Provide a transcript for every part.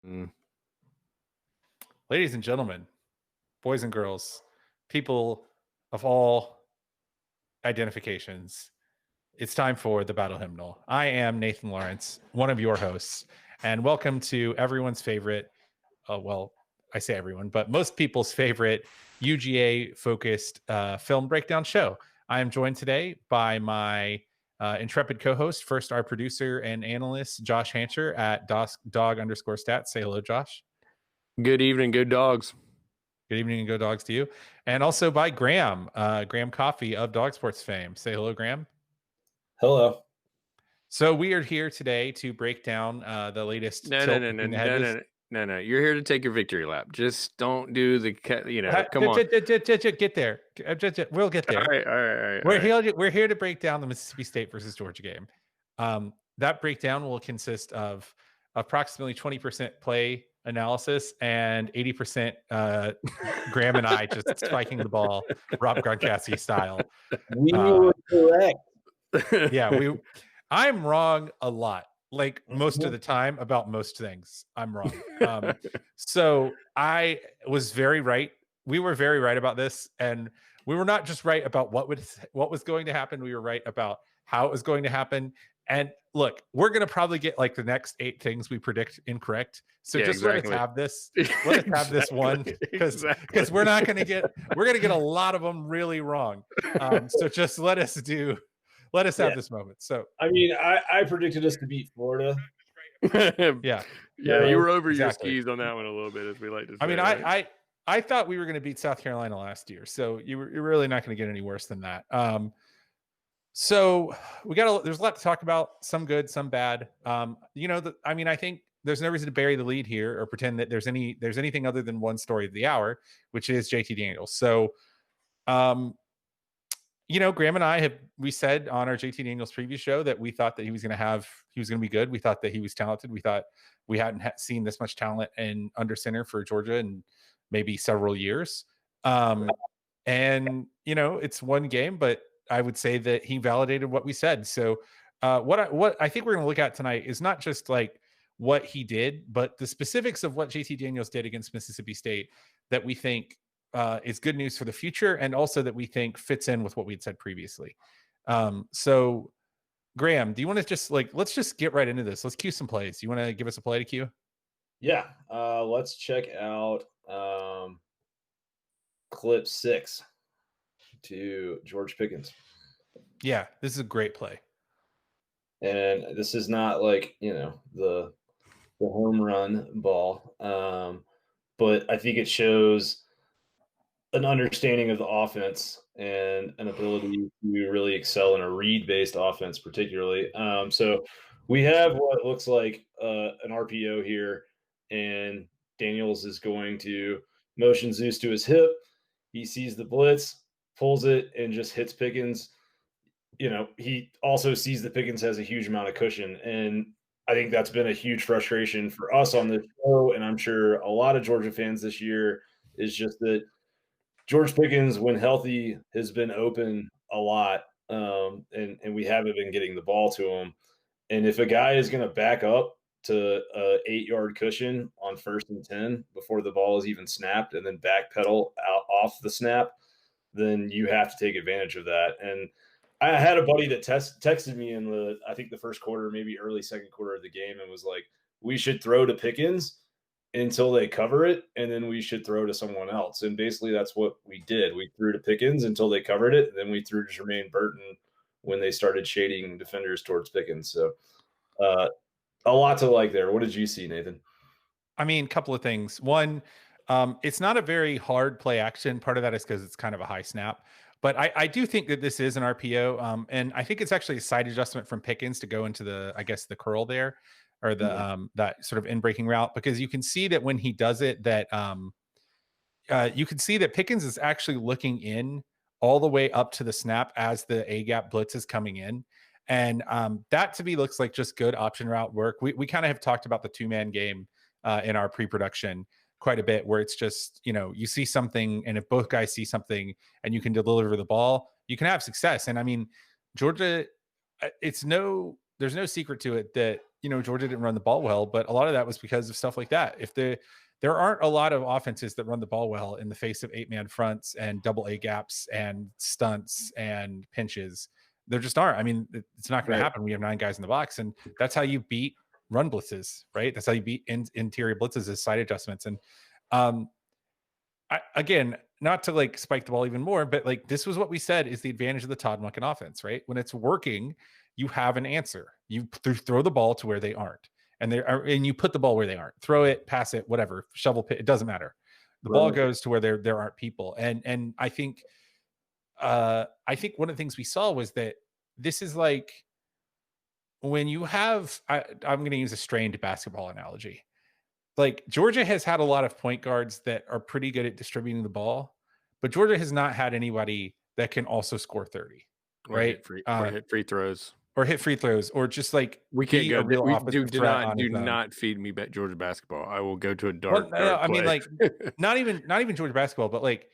Mm. Ladies and gentlemen, boys and girls, people of all identifications, it's time for the Battle Hymnal. I am Nathan Lawrence, one of your hosts, and welcome to everyone's favorite, well, I say everyone, but most people's favorite UGA focused film breakdown show. I am joined today by my intrepid co-host, first our producer and analyst, Josh Hancher at dog_stats. Say hello, Josh. Good evening, good dogs. Good evening and go dogs to you. And also by Graham, Graham Coffee of Dog Sports fame. Say hello, Graham. Hello. So we are here today to break down the latest No. You're here to take your victory lap. Just don't do the, come on. Get there. We'll get there. All right. We're here to break down the Mississippi State versus Georgia game. That breakdown will consist of approximately 20% play analysis and 80% Graham and I just spiking the ball, Rob Gronkowski style. We were correct. Yeah, I'm wrong a lot, like most of the time about most things. I'm wrong. So I was very right. We were very right about this, and we were not just right about what was going to happen. We were right about how it was going to happen. And look, we're going to probably get like the next 8 things we predict incorrect. So let us have this. Let us have this one because we're going to get a lot of them really wrong. So just let us have this moment. So I mean, I predicted us to beat Florida. Yeah, you were over your skis on that one a little bit, as we like to say. I mean, I thought we were going to beat South Carolina last year, so you're really not going to get any worse than that. So there's a lot to talk about, some good, some bad. I think there's no reason to bury the lead here or pretend that there's anything other than one story of the hour, which is JT Daniels. So, Graham and I we said on our JT Daniels preview show that we thought that he was going to be good. We thought that he was talented. We thought we hadn't seen this much talent in under center for Georgia in maybe several years. And it's one game, but I would say that he validated what we said. So what I think we're going to look at tonight is not just like what he did, but the specifics of what JT Daniels did against Mississippi State that we think is good news for the future, and also that we think fits in with what we had said previously. So Graham, do you want to just let's just get right into this. Let's cue some plays. You want to give us a play to cue? Yeah. Let's check out clip 6 to George Pickens. Yeah, this is a great play. And this is not like, the home run ball. But I think it shows an understanding of the offense and an ability to really excel in a read-based offense, particularly. So we have what looks like an RPO here, and Daniels is going to motion Zeus to his hip. He sees the blitz, pulls it, and just hits Pickens. He also sees that Pickens has a huge amount of cushion, and I think that's been a huge frustration for us on this show, and I'm sure a lot of Georgia fans this year, is just that George Pickens, when healthy, has been open a lot, and we haven't been getting the ball to him. And if a guy is going to back up to a 8-yard cushion on 1st and 10 before the ball is even snapped, and then backpedal out off the snap, then you have to take advantage of that. And I had a buddy that texted me in I think the first quarter, maybe early second quarter of the game, and was like, we should throw to Pickens until they cover it, and then we should throw to someone else. And basically that's what we did. We threw to Pickens until they covered it, and then we threw to Jermaine Burton when they started shading defenders towards Pickens. So a lot to like there. What did you see, Nathan? I mean, a couple of things. One, it's not a very hard play action. Part of that is because it's kind of a high snap. But I do think that this is an RPO, and I think it's actually a side adjustment from Pickens to go into the curl there, or that sort of in-breaking route, because you can see that when he does it, that you can see that Pickens is actually looking in all the way up to the snap as the A-gap blitz is coming in. And that to me looks like just good option route work. We kind of have talked about the 2-man game in our pre-production quite a bit, where it's just, you see something, and if both guys see something and you can deliver the ball, you can have success. And I mean, Georgia, there's no secret to it that Georgia didn't run the ball well, but a lot of that was because of stuff like that. If there aren't a lot of offenses that run the ball well in the face of 8-man fronts and double A gaps and stunts and pinches. There just aren't. I mean, it's not going to happen. We have 9 guys in the box, and that's how you beat run blitzes, right? That's how you beat interior blitzes is side adjustments. And again, not to like spike the ball even more, but like this was what we said is the advantage of the Todd Monken offense, right? When it's working, you have an answer. You throw the ball to where they aren't, and you put the ball where they aren't. Throw it, pass it, whatever, shovel pit. It doesn't matter. The ball goes to where there aren't people, and I think one of the things we saw was that this is like when you have. I'm going to use a strained basketball analogy. Like Georgia has had a lot of point guards that are pretty good at distributing the ball, but Georgia has not had anybody that can also score 30, right? Or hit free throws. Or hit free throws, or just like we can't go. A real offensive threat on do not feed me Georgia basketball. I will go to a dark. Well, I mean, like not even Georgia basketball, but like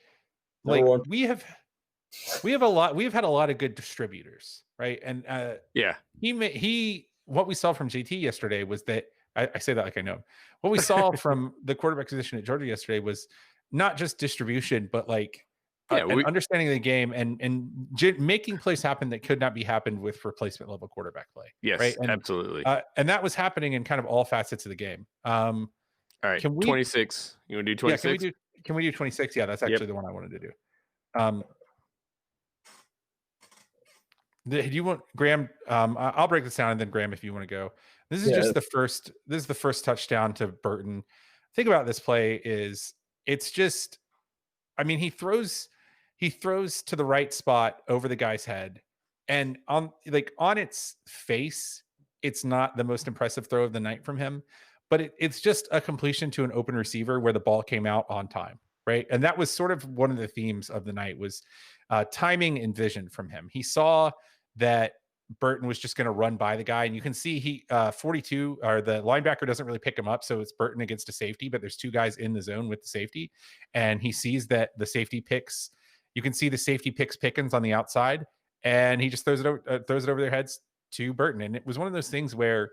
we have a lot. We've had a lot of good distributors, right? And what we saw from JT yesterday was that I say that like I know him. What we saw from the quarterback position at Georgia yesterday was not just distribution, but like an understanding of the game and making plays happen that could not be happened with replacement level quarterback play. Yes, right? And, absolutely. And that was happening in kind of all facets of the game. All right, 26. You want to do 26? Yeah, can we do 26? Yeah, that's actually the one I wanted to do. Do you want Graham? I'll break this down, and then Graham, if you want to go. This is just the first. This is the first touchdown to Burton. Think about this play. It's just, I mean, he throws to the right spot over the guy's head, and on its face, it's not the most impressive throw of the night from him, but it's just a completion to an open receiver where the ball came out on time, right? And that was sort of one of the themes of the night was timing and vision from him. He saw that Burton was just going to run by the guy, and you can see he 42 or the linebacker doesn't really pick him up, so it's Burton against a safety, but there's 2 guys in the zone with the safety, and he sees that the safety picks. You can see the safety picks Pickens on the outside, and he just throws it over their heads to Burton. And it was one of those things where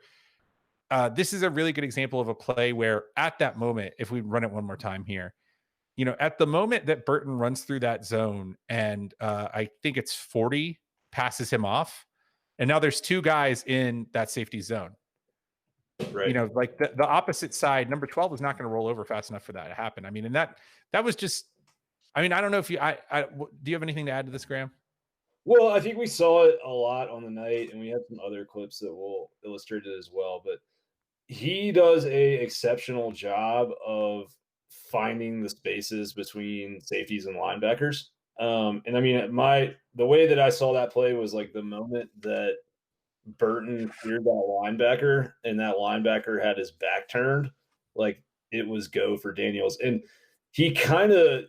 this is a really good example of a play where at that moment, if we run it one more time here, at the moment that Burton runs through that zone, and I think it's 40 passes him off, and now there's 2 guys in that safety zone. Right. Like the opposite side, number 12 is not going to roll over fast enough for that to happen. I mean, and that was just, I mean, I don't know if do you have anything to add to this, Graham? Well, I think we saw it a lot on the night, and we have some other clips that will illustrate it as well, but he does a exceptional job of finding the spaces between safeties and linebackers. And I mean, the way that I saw that play was like the moment that Burton cleared that linebacker and that linebacker had his back turned, like it was go for Daniels. And he kind of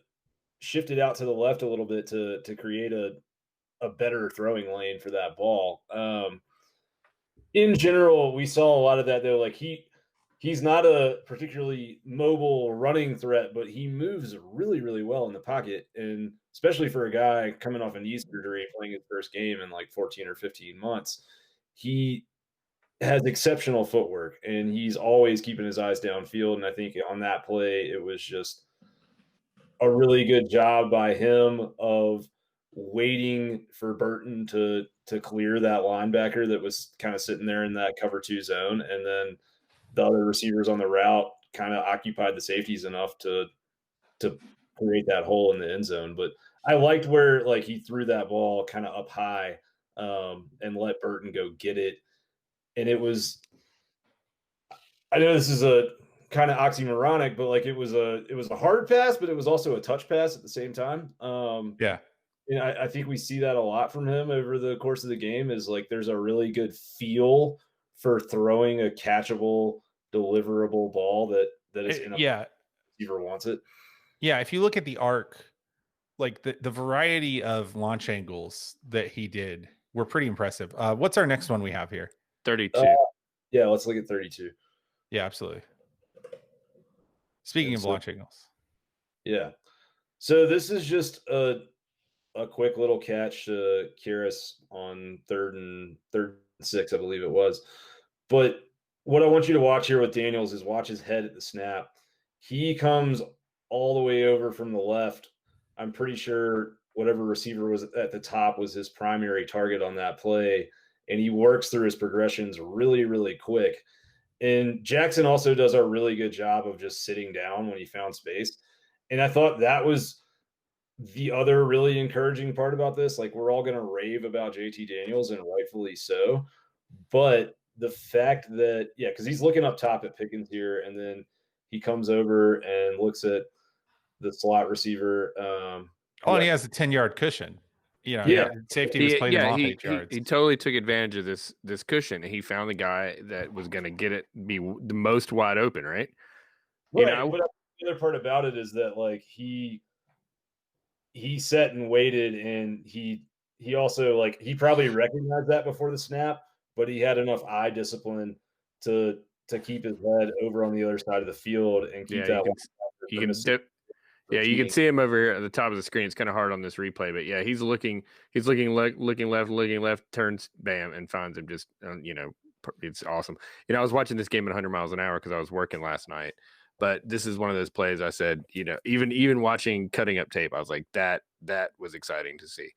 shifted out to the left a little bit to create a better throwing lane for that ball. In general, we saw a lot of that though. Like he's not a particularly mobile running threat, but he moves really, really well in the pocket. And especially for a guy coming off a knee surgery, playing his first game in like 14 or 15 months, he has exceptional footwork, and he's always keeping his eyes downfield. And I think on that play, it was just a really good job by him of waiting for Burton to clear that linebacker that was kind of sitting there in that cover 2 zone. And then the other receivers on the route kind of occupied the safeties enough to create that hole in the end zone. But I liked where like he threw that ball kind of up high and let Burton go get it. And it was, I know this is a kind of oxymoronic, but like it was a hard pass, but it was also a touch pass at the same time. Yeah. And I think we see that a lot from him over the course of the game is like there's a really good feel for throwing a catchable, deliverable ball that is in a receiver wants it. Yeah, if you look at the arc, like the variety of launch angles that he did were pretty impressive. What's our next one we have here? 32. Yeah, let's look at 32. Yeah, absolutely. Speaking of launch angles. Yeah. So this is just a quick little catch to Kyrus on third and 6, I believe it was. But what I want you to watch here with Daniels is watch his head at the snap. He comes all the way over from the left. I'm pretty sure whatever receiver was at the top was his primary target on that play, and he works through his progressions really, really quick. And Jackson also does a really good job of just sitting down when he found space. And I thought that was the other really encouraging part about this. Like, we're all going to rave about JT Daniels, and rightfully so. But the fact that, yeah, because he's looking up top at Pickens here, and then he comes over and looks at the slot receiver. Oh, and Yeah, he has a 10-yard cushion. yeah, Safety was playing him off 8 yards. He totally took advantage of this cushion. He found the guy that was going to get it, be the most wide open, right? right. But the other part about it is that, like, he sat and waited, and he also, like, he probably recognized that before the snap, but he had enough eye discipline to keep his head over on the other side of the field and keep that. You can see him over here at the top of the screen. It's kind of hard on this replay, but yeah, he's looking left, turns, bam, and finds him. Just it's awesome. I was watching this game at 100 miles an hour because I was working last night. But this is one of those plays I said, even watching cutting up tape, I was like, that was exciting to see.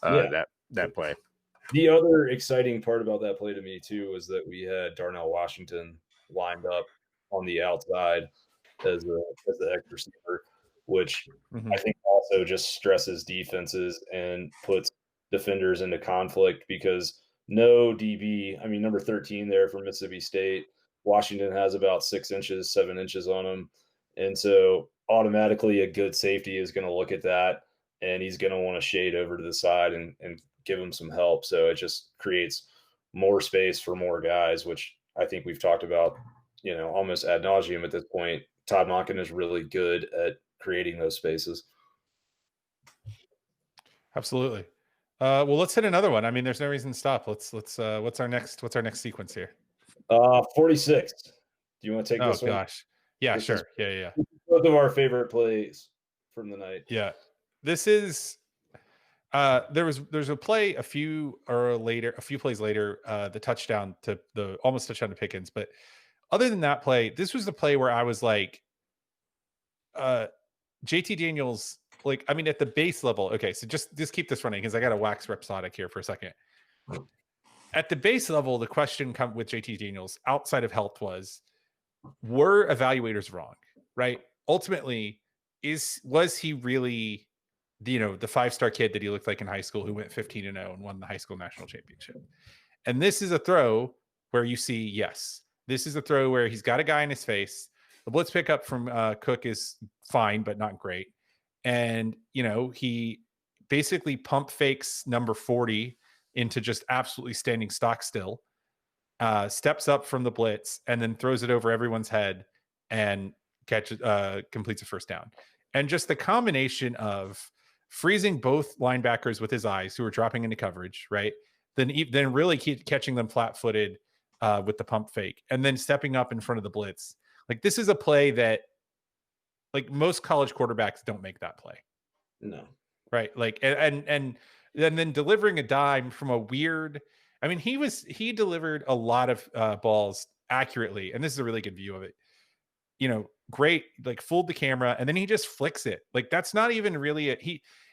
That play. The other exciting part about that play to me too was that we had Darnell Washington lined up on the outside as the X receiver, which I think also just stresses defenses and puts defenders into conflict because no DB, I mean, number 13 there for Mississippi State, Washington has about 6 inches, 7 inches on him. And so automatically a good safety is going to look at that, and he's going to want to shade over to the side and give him some help. So it just creates more space for more guys, which I think we've talked about, almost ad nauseum at this point. Todd Monken is really good at creating those spaces. Absolutely. Well, let's hit another one. I mean, there's no reason to stop. Let's what's our next sequence here? 46. Do you want to take this one? Oh gosh. Yeah, this sure. Yeah. Both of our favorite plays from the night. Yeah. This is there's a play a few plays later, the touchdown to the almost touchdown to Pickens. But other than that play, this was the play where I was like, JT Daniels, like, I mean, at the base level. Okay, so just keep this running because I got to wax rhapsodic here for a second. At the base level, the question come with JT Daniels outside of health were evaluators wrong, right? Ultimately, was he really the 5-star kid that he looked like in high school who went 15-0 and won the high school national championship? And this is a throw where you see, yes, this is a throw where he's got a guy in his face. The blitz pickup from Cook is fine, but not great. And, he basically pump fakes number 40 into just absolutely standing stock still, steps up from the blitz, and then throws it over everyone's head and completes a first down. And just the combination of freezing both linebackers with his eyes who are dropping into coverage, right? Then really keep catching them flat-footed with the pump fake, and then stepping up in front of the blitz. Like, this is a play that, like, most college quarterbacks don't make that play. No. Right. Like, and then delivering a dime from a weird, I mean, he delivered a lot of balls accurately. And this is a really good view of it. Great, like, fooled the camera, and then he just flicks it. Like, that's not even really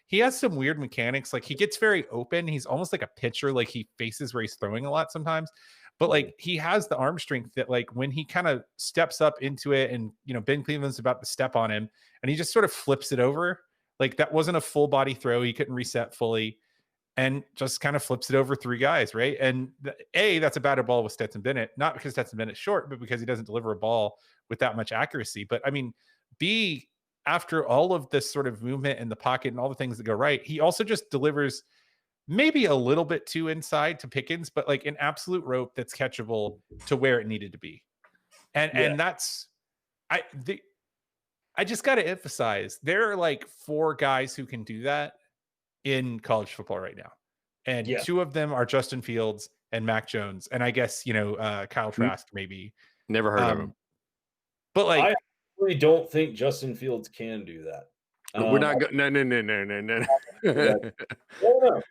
he has some weird mechanics. Like, he gets very open. He's almost like a pitcher. Like, he faces where he's throwing a lot sometimes. But, like, he has the arm strength that, like, when he kind of steps up into it and, Ben Cleveland's about to step on him and he just sort of flips it over. Like, that wasn't a full body throw. He couldn't reset fully and just kind of flips it over 3 guys, right? And that's a batted ball with Stetson Bennett, not because Stetson Bennett's short, but because he doesn't deliver a ball with that much accuracy. But, I mean, B, after all of this sort of movement in the pocket and all the things that go right, he also just delivers maybe a little bit too inside to Pickens, but like an absolute rope that's catchable to where it needed to be. And that's, I just got to emphasize, there are like 4 guys who can do that in college football right now. And 2 of them are Justin Fields and Mac Jones. And I guess, Kyle Trask, maybe. Never heard of him. But, like, I really don't think Justin Fields can do that. We're not no. No,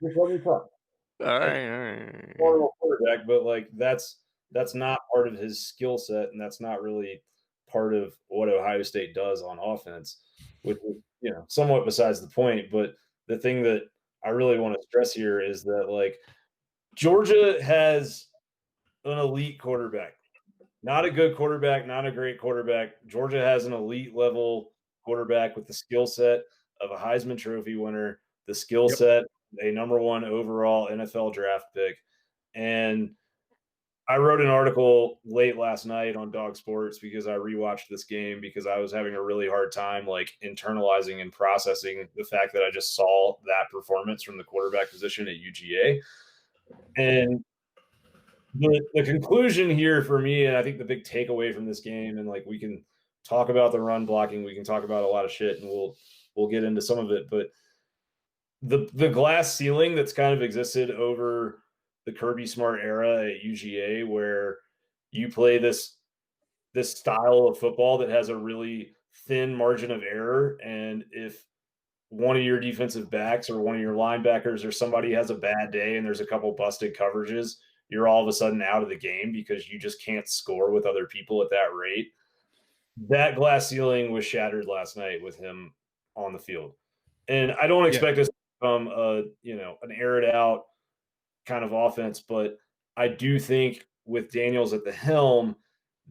just let me talk. All right. Quarterback, but, like, that's that's not part of his skill set, and that's not really part of what Ohio State does on offense, which is, somewhat besides the point. But the thing that I really want to stress here is that, like, Georgia has an elite quarterback. Not a good quarterback, not a great quarterback. Georgia has an elite level quarterback with the skill set of a Heisman Trophy winner, the skill Yep. set, a number one overall NFL draft pick. And I wrote an article late last night on Dog Sports because I rewatched this game because I was having a really hard time, like, internalizing and processing the fact that I just saw that performance from the quarterback position at UGA. And the conclusion here for me, and I think the big takeaway from this game, and, like, we can talk about the run blocking, we can talk about a lot of shit, and we'll get into some of it, but the glass ceiling that's kind of existed over the Kirby Smart era at UGA, where you play this style of football that has a really thin margin of error, and if one of your defensive backs or one of your linebackers or somebody has a bad day and there's a couple busted coverages, you're all of a sudden out of the game because you just can't score with other people at that rate. That glass ceiling was shattered last night with him on the field. And I don't expect us to become an aired out kind of offense, but I do think with Daniels at the helm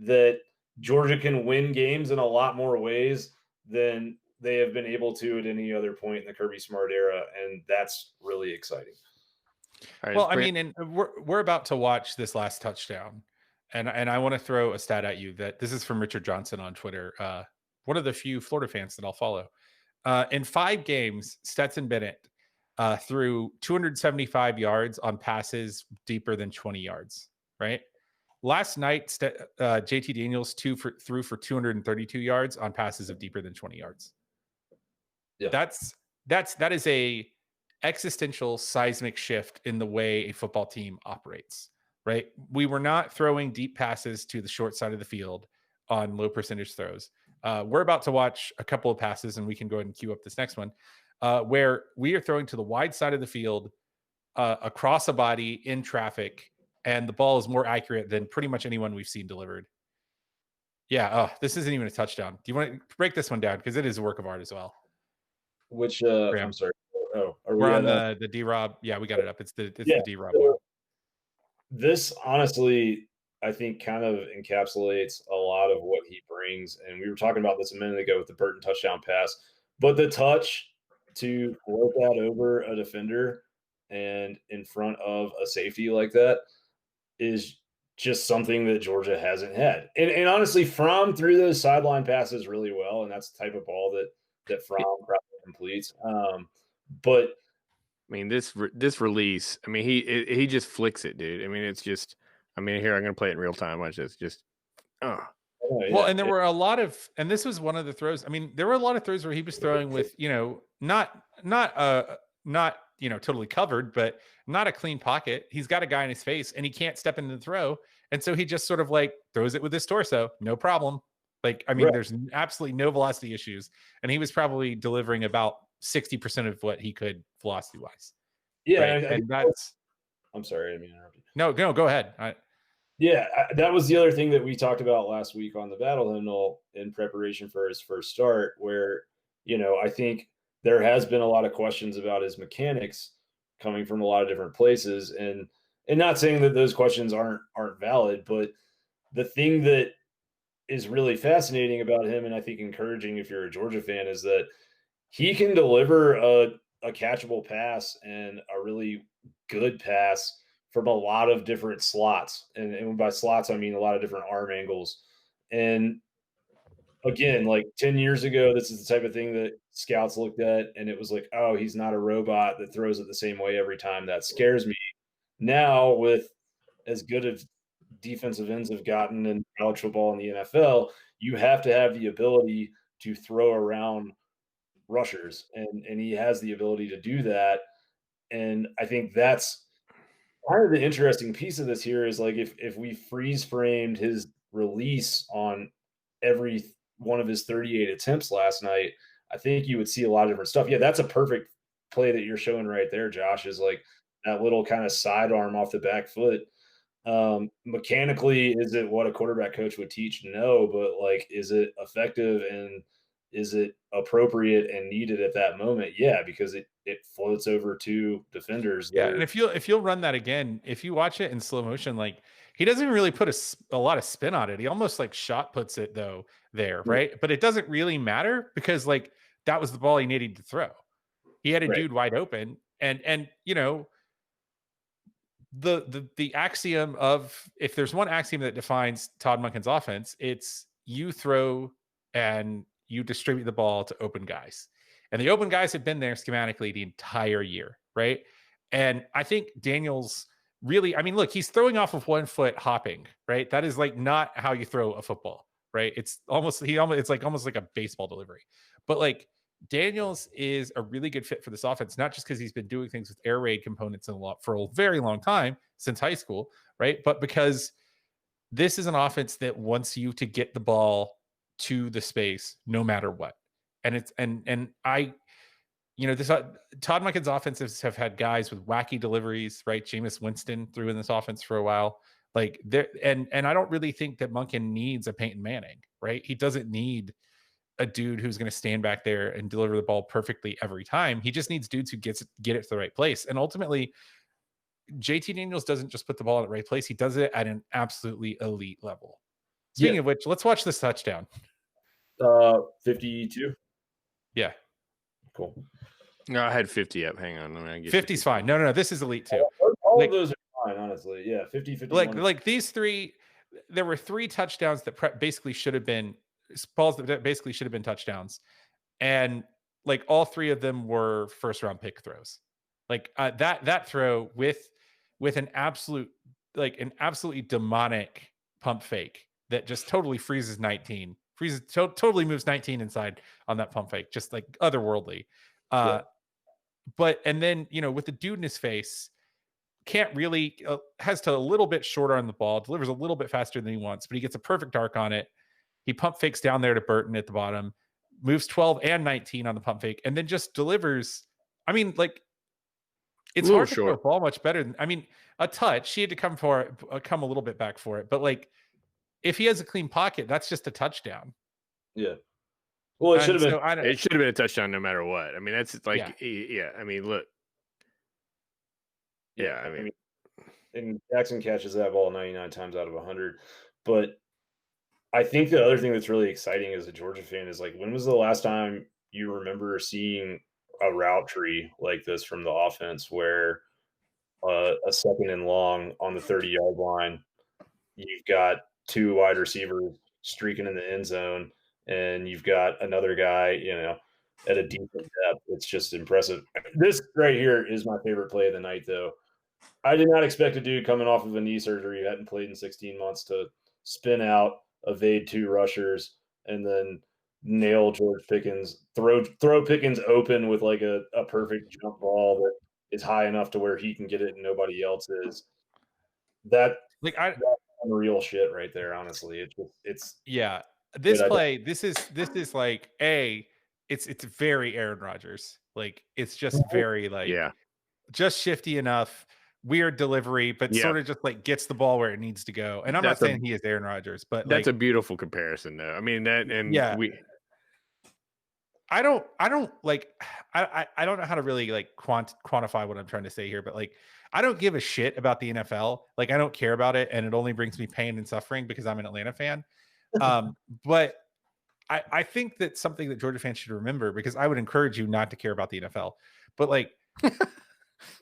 that Georgia can win games in a lot more ways than they have been able to at any other point in the Kirby Smart era, and that's really exciting. Well, I mean, and we're about to watch this last touchdown, and I want to throw a stat at you that this is from Richard Johnson on Twitter, one of the few Florida fans that I'll follow. In 5 games, Stetson Bennett threw 275 yards on passes deeper than 20 yards. Right. Last night, JT Daniels threw for 232 yards on passes of deeper than 20 yards. Yeah, that is a existential seismic shift in the way a football team operates. Right. We were not throwing deep passes to the short side of the field on low percentage throws. We're about to watch a couple of passes, and we can go ahead and queue up this next one, where we are throwing to the wide side of the field, across a body in traffic, and the ball is more accurate than pretty much anyone we've seen delivered. Yeah, this isn't even a touchdown. Do you want to break this one down? Because it is a work of art as well. Which Graham. I'm sorry. Oh, are We're we on the D-Rob. Yeah, we got it up. It's the D-Rob so one. this honestly, I think, kind of encapsulates a lot of what he brings. And we were talking about this a minute ago with the Burton touchdown pass, but the touch to float that over a defender and in front of a safety like that is just something that Georgia hasn't had. And honestly, Fromm threw those sideline passes really well, and that's the type of ball that Fromm probably completes. But I mean, this release. I mean, he just flicks it, dude. I mean, it's just. I mean, here I'm gonna play it in real time. Watch this. Just. oh, Well, and there were a lot of, and this was one of the throws. I mean, there were a lot of throws where he was throwing with, not totally covered, but not a clean pocket. He's got a guy in his face, and he can't step into the throw, and so he just sort of like throws it with his torso, no problem. Like, I mean, Right. there's absolutely no velocity issues, and he was probably delivering about 60% of what he could velocity wise. Yeah, right? And that's. I'm sorry, I didn't mean to interrupt you. No, go ahead. That was the other thing that we talked about last week on the Battle Hymnal in preparation for his first start, where, I think there has been a lot of questions about his mechanics coming from a lot of different places, and not saying that those questions aren't valid, but the thing that is really fascinating about him, and I think encouraging if you're a Georgia fan, is that he can deliver a catchable pass and a really good pass from a lot of different slots. And by slots, I mean a lot of different arm angles. And again, like 10 years ago, this is the type of thing that scouts looked at, and it was like, oh, he's not a robot that throws it the same way every time. That scares me. Now, with as good as defensive ends have gotten in college football and the NFL, you have to have the ability to throw around rushers, and he has the ability to do that. And I think that's kind of the interesting piece of this here is, like, if we freeze framed his release on every one of his 38 attempts last night, I think you would see a lot of different stuff. Yeah, that's a perfect play that you're showing right there, Josh, is like that little kind of sidearm off the back foot. Mechanically, is it what a quarterback coach would teach? No, but like, is it effective and is it appropriate and needed at that moment? Yeah, because it floats over two defenders that Yeah, and are if you'll run that again, if you watch it in slow motion, like he doesn't really put a lot of spin on it. He almost like shot puts it though there, right? But it doesn't really matter because like that was the ball he needed to throw. He had a right. dude wide open, and you know the axiom of, if there's one axiom that defines Todd Monken's offense, it's you throw and you distribute the ball to open guys. And the open guys have been there schematically the entire year, right? And I think Daniels really, I mean, look, he's throwing off of 1 foot hopping, right? That is like not how you throw a football, right? It's almost it's like almost like a baseball delivery. But like Daniels is a really good fit for this offense, not just because he's been doing things with air raid components for a very long time since high school, right? But because this is an offense that wants you to get the ball to the space no matter what. And it's and I, this Todd Monken's offenses have had guys with wacky deliveries, right? Jameis Winston threw in this offense for a while. Like there, and I don't really think that Monken needs a Peyton Manning, right? He doesn't need a dude who's going to stand back there and deliver the ball perfectly every time. He just needs dudes who get it to the right place. And ultimately, JT Daniels doesn't just put the ball in the right place. He does it at an absolutely elite level. Speaking Yeah. of which, let's watch this touchdown. 52. Yeah. Cool. No, I had 50 up. Hang on. I get 50's fine. No. This is elite too. All Like- of those are fine, honestly. Yeah, 50, 51. Like these three, there were 3 touchdowns that basically should have been balls that basically should have been touchdowns. And like all 3 of them were first round pick throws. Like that throw with an absolutely demonic pump fake that just totally freezes 19, totally moves 19 inside on that pump fake, just like otherworldly. Yeah. But and then with the dude in his face, can't really has to a little bit shorter on the ball, delivers a little bit faster than he wants, but he gets a perfect arc on it. He pump fakes down there to Burton at the bottom, moves 12 and 19 on the pump fake, and then just delivers. I mean, like, it's hard to throw a ball much better than, I mean, a touch. He had to come a little bit back for it. But like, if he has a clean pocket, that's just a touchdown. Yeah. Well, it should have been. It should have been a touchdown no matter what. I mean, that's like, Yeah. I mean, look. Yeah, I mean, and Jackson catches that ball 99 times out of 100. But I think the other thing that's really exciting as a Georgia fan is, like, when was the last time you remember seeing a route tree like this from the offense where a second and long on the 30-yard line, you've got 2 wide receivers streaking in the end zone, and you've got another guy, at a decent depth. It's just impressive. This right here is my favorite play of the night, though. I did not expect a dude coming off of a knee surgery who hadn't played in 16 months to spin out, evade 2 rushers, and then nail George Pickens, throw Pickens open with like a perfect jump ball that is high enough to where he can get it and nobody else is. That's unreal shit right there, honestly. It's yeah. This play, this is like it's very Aaron Rodgers. Like, it's just very like just shifty enough, weird delivery, but sort of just like gets the ball where it needs to go. And I'm not saying he is Aaron Rodgers, but that's a beautiful comparison, though. I mean, that, and I don't like, I don't know how to really like quantify what I'm trying to say here, but like, I don't give a shit about the NFL. Like, I don't care about it, and it only brings me pain and suffering because I'm an Atlanta fan. But I think that something that Georgia fans should remember, because I would encourage you not to care about the NFL, but like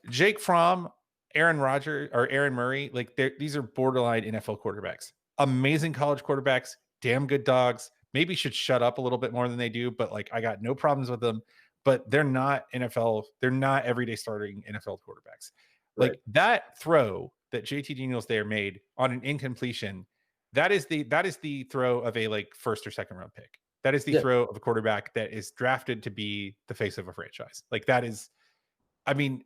Jake Fromm, Aaron Rodgers, or Aaron Murray, like these are borderline NFL quarterbacks, amazing college quarterbacks, damn good dogs. Maybe should shut up a little bit more than they do, but like, I got no problems with them, but they're not NFL. They're not everyday starting NFL quarterbacks. Right. Like that throw that JT Daniels there made on an incompletion, that is the throw of a like first or second round pick. That is the throw of a quarterback that is drafted to be the face of a franchise. Like, that is, I mean,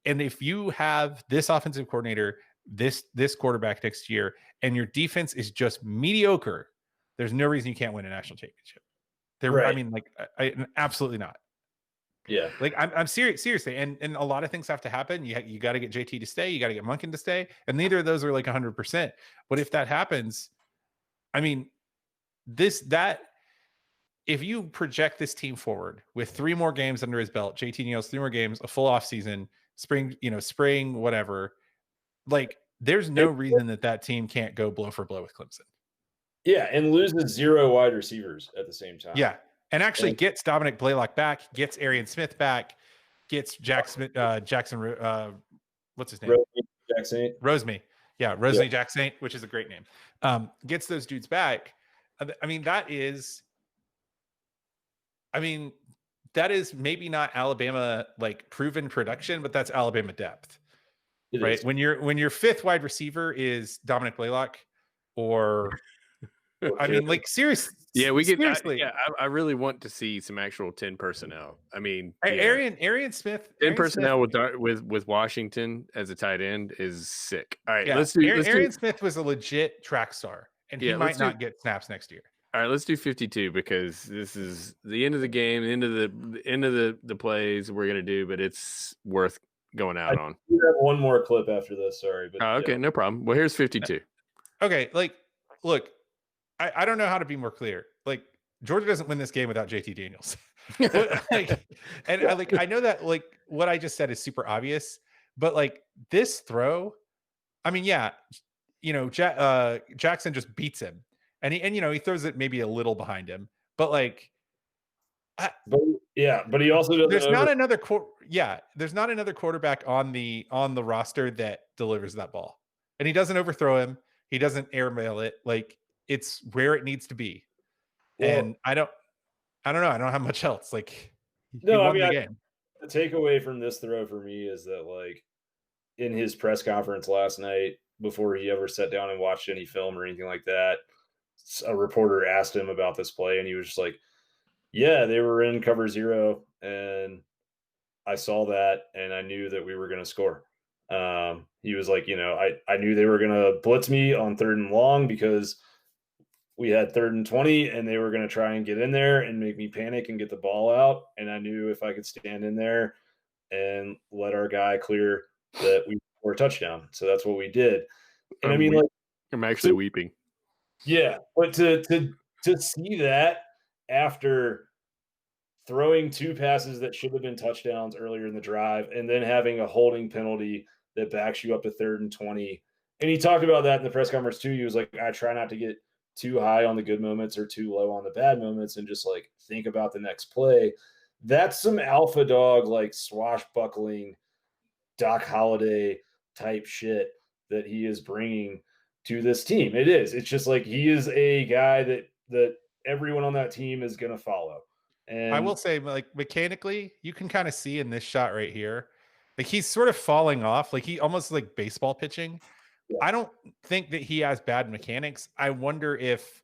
and if you have this offensive coordinator, this quarterback next year, and your defense is just mediocre, there's no reason you can't win a national championship. I mean, like, absolutely not. Yeah. Like I'm serious, seriously, and a lot of things have to happen. You got to get JT to stay, you got to get Monken to stay, and neither of those are like 100%. But if that happens, I mean, that if you project this team forward with 3 more games under his belt, JT Neal's 3 more games, a full off season, spring, whatever, like there's no reason that team can't go blow for blow with Clemson. Yeah, and loses 0 wide receivers at the same time. Yeah, and actually gets Dominic Blaylock back, gets Arian Smith back, gets Jackson. What's his name? Jackson. Roseme. Yeah, Roseme Jackson, which is a great name. Gets those dudes back. I mean, that is maybe not Alabama like proven production, but that's Alabama depth. Right. When your 5th wide receiver is Dominic Blaylock, or I mean, like seriously. Yeah, we get. Seriously. I really want to see some actual 10 personnel. I mean, Arian Smith. 10 personnel with Washington as a tight end is sick. All right, yeah. let's do. Arian Smith was a legit track star, and he might not get snaps next year. All right, let's do 52 because this is the end of the game, end of the plays we're gonna do, but it's worth going out on. We have one more clip after this. Sorry, but okay, no problem. Well, here's 52. Okay, like, look, I don't know how to be more clear. Like, Georgia doesn't win this game without JT Daniels. I know that like what I just said is super obvious, but like this throw, I mean, yeah, Jackson just beats him, and he throws it maybe a little behind him, but like, but he also doesn't. There's not another quarterback on the roster that delivers that ball, and he doesn't overthrow him. He doesn't airmail it. Like, it's where it needs to be. Well, and I don't know. I don't have much else. Like, no, I mean, the takeaway from this throw for me is that, like, in his press conference last night, before he ever sat down and watched any film or anything like that, a reporter asked him about this play, and he was just like, yeah, they were in cover 0, and I saw that, and I knew that we were going to score. He was like, I knew they were going to blitz me on 3rd and long because we had 3rd and 20, and they were going to try and get in there and make me panic and get the ball out. And I knew if I could stand in there and let our guy clear, that we were a touchdown. So that's what we did. And I mean, like, I'm actually weeping. Yeah, but to see that after throwing 2 passes that should have been touchdowns earlier in the drive, and then having a holding penalty that backs you up to 3rd and 20. And he talked about that in the press conference too. He was like, I try not to get too high on the good moments or too low on the bad moments, and just like think about the next play. That's some alpha dog, like swashbuckling Doc Holliday type shit that he is bringing to this team. It is. It's just like he is a guy that everyone on that team is going to follow. And I will say, like, mechanically, you can kind of see in this shot right here, like he's sort of falling off, like he almost like baseball pitching. Yeah. I don't think that he has bad mechanics. I wonder if,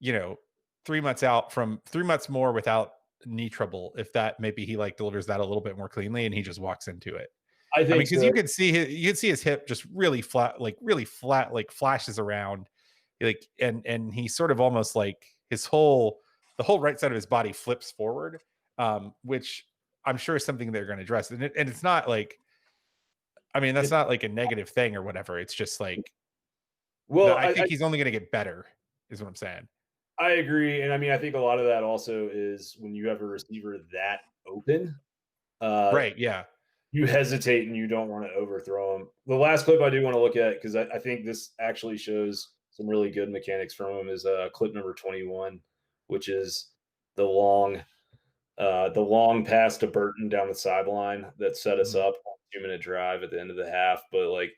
3 months more without knee trouble, if that maybe he like delivers that a little bit more cleanly and he just walks into it. I think because you could see his hip just really flat, like flashes around, like, and he sort of almost like the whole right side of his body flips forward, which I'm sure is something they're going to address. And it's not like, I mean, that's not like a negative thing or whatever. It's just like, well, I think he's only going to get better, is what I'm saying. I agree. And I mean, I think a lot of that also is when you have a receiver that open. Right. Yeah. You hesitate and you don't want to overthrow him. The last clip I do want to look at, because I think this actually shows some really good mechanics from him, is clip number 21, which is the long pass to Burton down the sideline that set us up on a 2-minute drive at the end of the half. But like,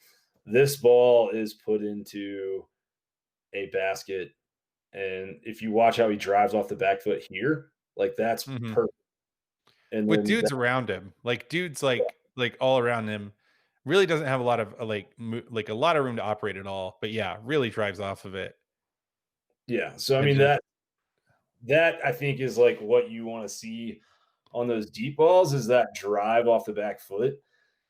this ball is put into a basket, and if you watch how he drives off the back foot here, like that's perfect. And with dudes around him, like dudes like all around him, really doesn't have a lot of like a lot of room to operate at all. But yeah, really drives off of it. Yeah. So I mean, that I think is like what you want to see on those deep balls, is that drive off the back foot.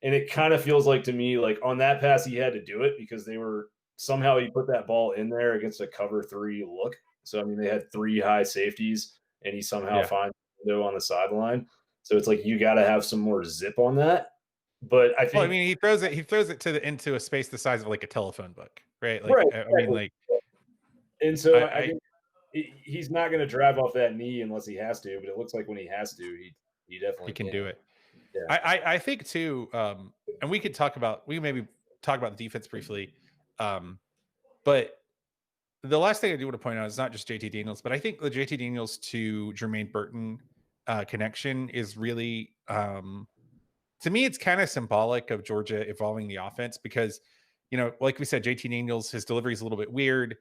And it kind of feels like to me, like on that pass, he had to do it because somehow he put that ball in there against a cover 3 look. So, I mean, they had 3 high safeties and he somehow finds a window on the sideline. So it's like you got to have some more zip on that. But I think, well, I mehe throws it into a space the size of like a telephone book, right? Like, right, like, and so I I think he's not going to drive off that knee unless he has to. But it looks like when he has to, he he definitely can can. do it. Yeah. I think too, and we could maybe talk about the defense briefly, but the last thing I do want to point out is not just JT Daniels, but I think the JT Daniels to Jermaine Burton connection is really, to me, it's kind of symbolic of Georgia evolving the offense because, like we said, JT Daniels, his delivery is a little bit weird.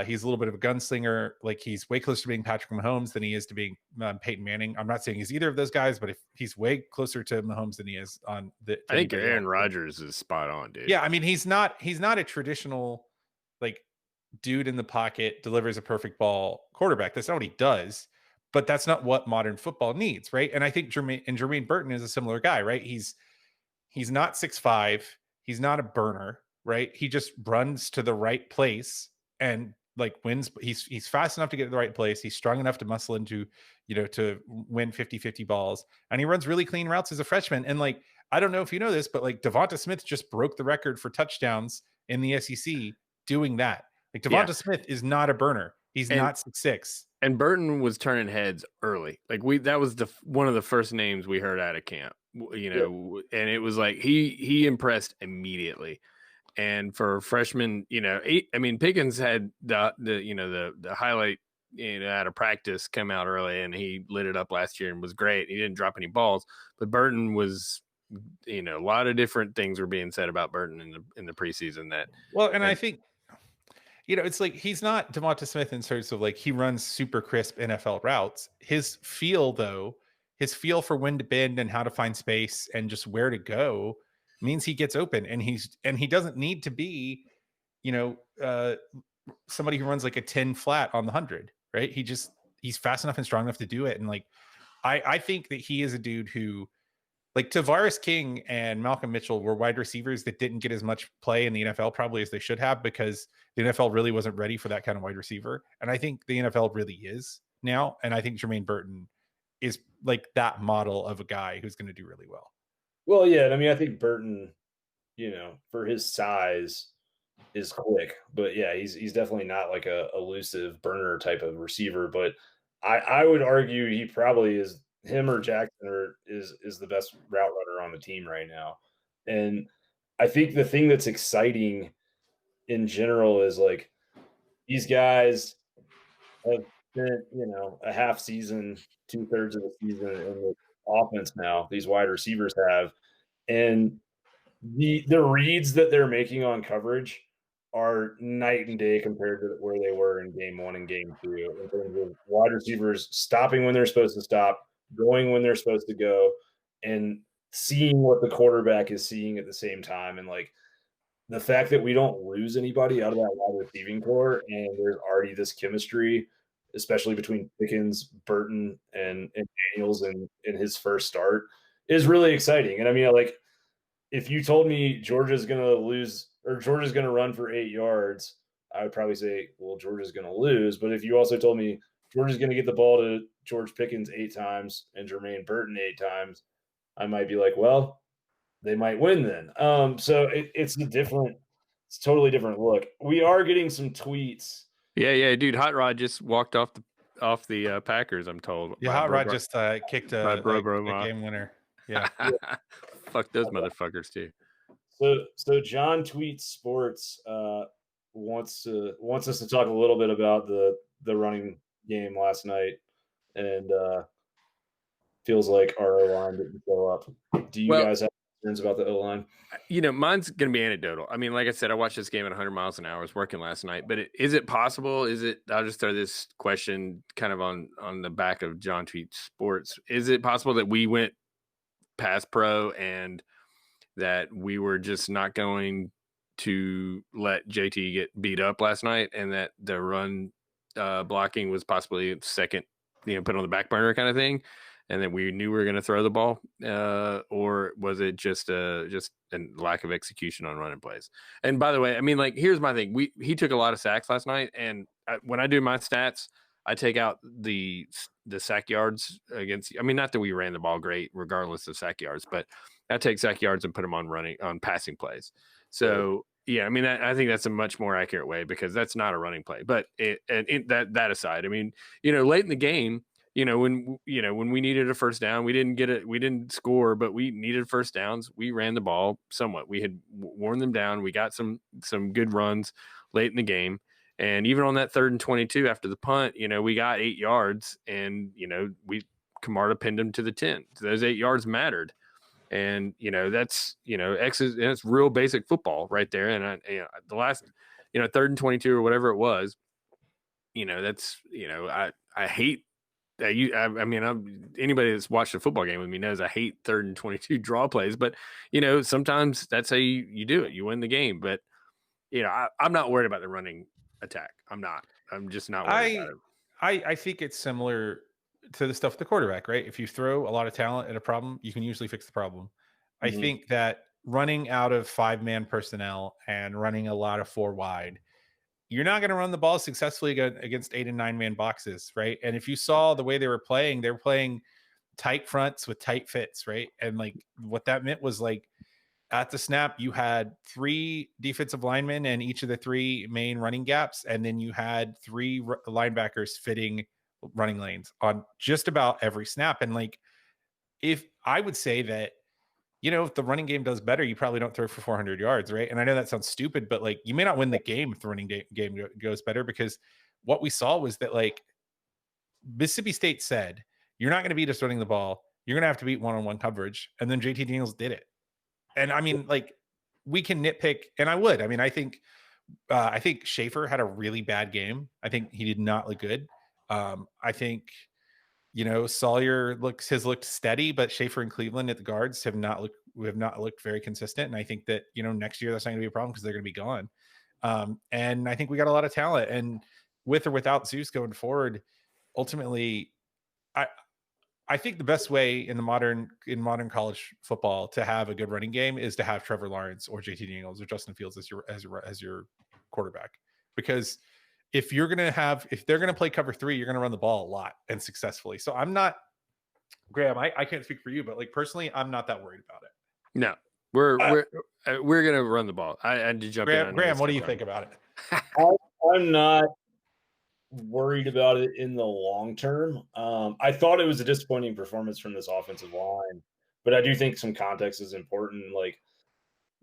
He's a little bit of a gunslinger. Like he's way closer to being Patrick Mahomes than he is to being Peyton Manning. I'm not saying he's either of those guys, but if he's way closer to Mahomes than he is on the. I think Aaron Rodgers is spot on, dude. Yeah, I mean he's not a traditional like dude in the pocket delivers a perfect ball quarterback. That's not what he does. But that's not what modern football needs, right? And I think Jermaine Burton is a similar guy, right? He's not 6'5", he's not a burner, right? He just runs to the right place and like wins. He's fast enough to get to the right place. He's strong enough to muscle into, to win 50-50 balls. And he runs really clean routes as a freshman. And like, I don't know if you know this, but like Devonta Smith just broke the record for touchdowns in the SEC doing that. Like Devonta Smith is not a burner. He's not 6'6". And Burton was turning heads early. Like that was one of the first names we heard out of camp, and it was like he impressed immediately. And for a freshman, Pickens had the highlight out of practice come out early, and he lit it up last year and was great. He didn't drop any balls, but Burton was, a lot of different things were being said about Burton in the preseason. I think, it's like he's not Devonta Smith in terms of like he runs super crisp NFL routes. His feel for when to bend and how to find space and just where to go means he gets open, and he doesn't need to be, somebody who runs like a 10 flat on the 100, right? He's fast enough and strong enough to do it. And like, I think that he is a dude who, like Tavares King and Malcolm Mitchell were wide receivers that didn't get as much play in the NFL probably as they should have because the NFL really wasn't ready for that kind of wide receiver. And I think the NFL really is now. And I think Jermaine Burton is like that model of a guy who's going to do really well. Well, yeah. I mean, I think Burton, for his size is quick, but yeah, he's definitely not like a elusive burner type of receiver. But I would argue he probably is. Him or Jackson is the best route runner on the team right now. And I think the thing that's exciting in general is like these guys have spent, a half season, 2/3 of the season in the offense now. These wide receivers have, and the reads that they're making on coverage are night and day compared to where they were in game 1 and game 2 in terms of wide receivers stopping when they're supposed to stop, going when they're supposed to go, and seeing what the quarterback is seeing at the same time. And like the fact that we don't lose anybody out of that wide receiving core, and there's already this chemistry, especially between Pickens, Burton, and Daniels in his first start, is really exciting. And I mean, like, if you told me Georgia's going to lose or Georgia's going to run for 8 yards, I would probably say, well, Georgia's going to lose. But if you also told me Georgia's going to get the ball to George Pickens 8 times and Jermaine Burton 8 times, I might be like, well, they might win then. So it's totally different look. We are getting some tweets. Yeah, dude. Hot Rod just walked off the Packers, I'm told. Yeah, Hot Rod just kicked a game winner. Yeah. Fuck those motherfuckers too. So John Tweets Sports wants us to talk a little bit about the running game last night, and feels like our O-line didn't show up. Do you guys have concerns about the O-line? Mine's going to be anecdotal. I mean, like I said, I watched this game at 100 miles an hour. I was working last night, but is it possible? I'll just throw this question kind of on the back of John Tweets Sports. Is it possible that we went past pro and that we were just not going to let JT get beat up last night, and that the run blocking was possibly second, put on the back burner kind of thing, and that we knew we were going to throw the ball, or was it just a lack of execution on running plays? And by the way, I mean, like, here's my thing: he took a lot of sacks last night, and when I do my stats, I take out the sack yards against. I mean, not that we ran the ball great, regardless of sack yards, but I take sack yards and put them on passing plays. So yeah, I mean, I think that's a much more accurate way because that's not a running play. But that aside, I mean, late in the game, when we needed a first down, we didn't score, but we needed first downs. We ran the ball somewhat. We had worn them down. We got some good runs late in the game. And even on that 3rd and 22 after the punt, we got 8 yards and, Camarda pinned him to the 10. So those 8 yards mattered. And, that's, it's real basic football right there. And the last, 3rd and 22 or whatever it was, that's, I hate that anybody that's watched a football game with me knows I hate 3rd and 22 draw plays, but, sometimes that's how you do it. You win the game. But, I'm not worried about the running attack. I'm just not worried about it. I think it's similar to the stuff with the quarterback, right? If you throw a lot of talent at a problem, you can usually fix the problem. I think that running out of 5-man personnel and running a lot of 4 wide, you're not going to run the ball successfully against 8 and 9-man boxes, right? And if you saw the way they were playing tight fronts with tight fits, right? And like what that meant was like at the snap, you had 3 defensive linemen and each of the 3 main running gaps. And then you had 3 linebackers fitting running lanes on just about every snap. And like, if I would say that, if the running game does better, you probably don't throw for 400 yards, right? And I know that sounds stupid, but like you may not win the game if the running game goes better, because what we saw was that like Mississippi State said, you're not going to beat us running the ball. You're going to have to beat one-on-one coverage. And then JT Daniels did it. And I mean, like we can nitpick, and I would. I mean, I think Schaefer had a really bad game. I think he did not look good. I think Sawyer has looked steady, but Schaefer and Cleveland at the guards have not looked very consistent. And I think that next year that's not going to be a problem because they're going to be gone. And I think we got a lot of talent, and with or without Zeus going forward, ultimately, I think the best way in modern college football to have a good running game is to have Trevor Lawrence or JT Daniels or Justin Fields as your quarterback. Because if they're going to play cover 3, you're going to run the ball a lot and successfully. So I'm not, Graham, I can't speak for you, but like personally, I'm not that worried about it. No, we're going to run the ball. I had to jump in. Graham, what do you think about it? I'm not worried about it in the long term. I thought it was a disappointing performance from this offensive line, but I do think some context is important. Like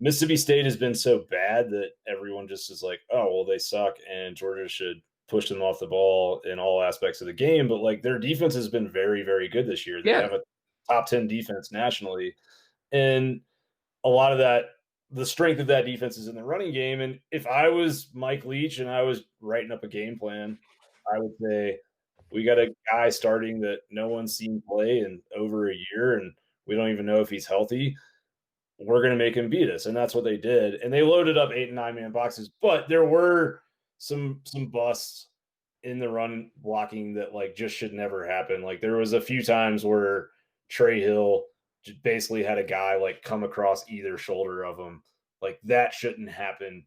Mississippi State has been so bad that everyone just is like, oh, well, they suck and Georgia should push them off the ball in all aspects of the game. But like their defense has been very, very good this year. They have a top 10 defense nationally. And a lot of that, the strength of that defense is in the running game. And if I was Mike Leach and I was writing up a game plan, I would say we got a guy starting that no one's seen play in over a year, and we don't even know if he's healthy. We're going to make him beat us. And that's what they did. And they loaded up 8 and 9-man boxes, but there were some busts in the run blocking that like just should never happen. Like there was a few times where Trey Hill basically had a guy like come across either shoulder of him. Like that shouldn't happen.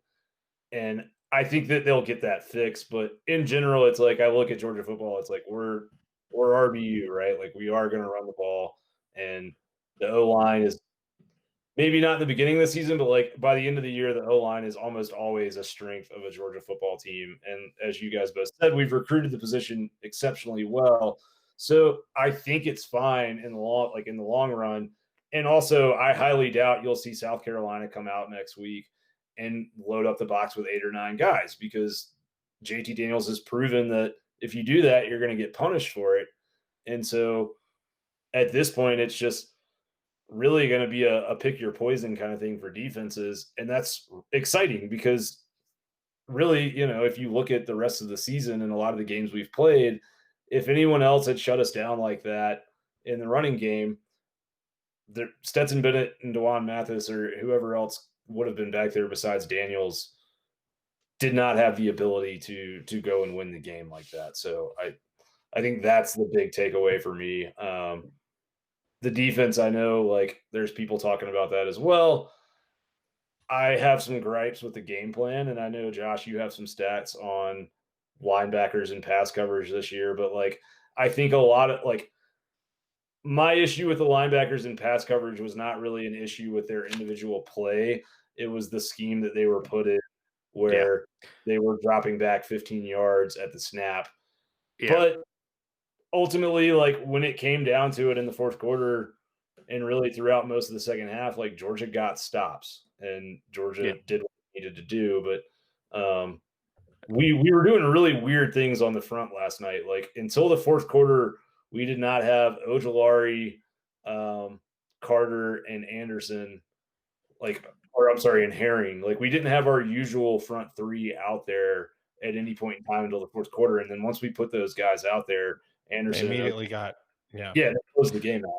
And I think that they'll get that fixed, but in general, it's like I look at Georgia football. It's like we're RBU, right? Like we are going to run the ball, and the O line is maybe not in the beginning of the season, but like by the end of the year, the O line is almost always a strength of a Georgia football team. And as you guys both said, we've recruited the position exceptionally well, so I think it's fine in the long run. And also, I highly doubt you'll see South Carolina come out next week and load up the box with 8 or 9 guys, because JT Daniels has proven that if you do that, you're going to get punished for it. And so at this point, it's just really going to be a pick your poison kind of thing for defenses. And that's exciting because really, if you look at the rest of the season and a lot of the games we've played, if anyone else had shut us down like that in the running game, Stetson Bennett and DeJuan Mathis or whoever else would have been back there besides Daniels did not have the ability to go and win the game like that. So I think that's the big takeaway for me. The defense, I know like there's people talking about that as well. I have some gripes with the game plan, and I know Josh, you have some stats on linebackers in pass coverage this year, but like I think a lot of like my issue with the linebackers in pass coverage was not really an issue with their individual play. It was the scheme that they were put in where they were dropping back 15 yards at the snap. Yeah. But ultimately, like when it came down to it in the fourth quarter and really throughout most of the second half, like Georgia got stops and Georgia did what it needed to do. But we were doing really weird things on the front last night. Like until the fourth quarter, we did not have Ojulari, Carter, and Anderson, and Herring. Like we didn't have our usual front three out there at any point in time until the fourth quarter. And then once we put those guys out there, Anderson they immediately got that closed the game out.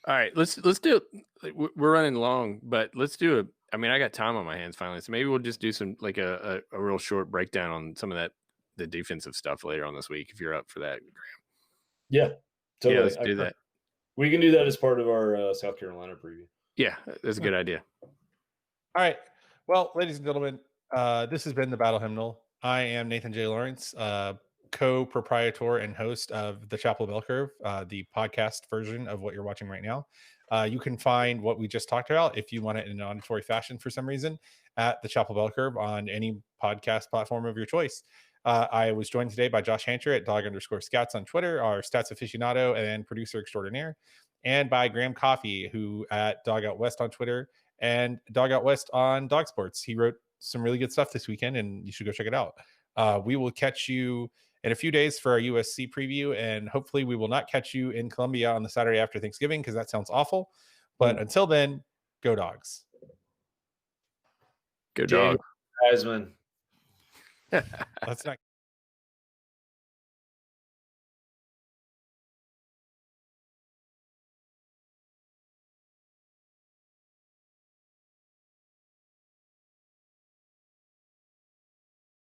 All right, let's do it. We're running long, but let's do it. I mean, I got time on my hands finally, so maybe we'll just do some like a real short breakdown on some of the defensive stuff later on this week if you're up for that, Graham. Yeah, totally. Yeah, let's do that. We can do that as part of our South Carolina preview. Yeah, that's a good idea. All right. Well, ladies and gentlemen, this has been the Battle Hymnal. I am Nathan J. Lawrence, co-proprietor and host of the Chapel Bell Curve, the podcast version of what you're watching right now. You can find what we just talked about if you want it in an auditory fashion for some reason at the Chapel Bell Curve on any podcast platform of your choice. I was joined today by Josh Hancher at dog_scats on Twitter, our stats aficionado and producer extraordinaire, and by Graham Coffey, who at Dog Out West on Twitter and Dog Out West on Dog Sports. He wrote some really good stuff this weekend, and you should go check it out. We will catch you in a few days for our USC preview, and hopefully we will not catch you in Columbia on the Saturday after Thanksgiving because that sounds awful. But until then, go Dogs. Go Dogs. Heisman. Let's not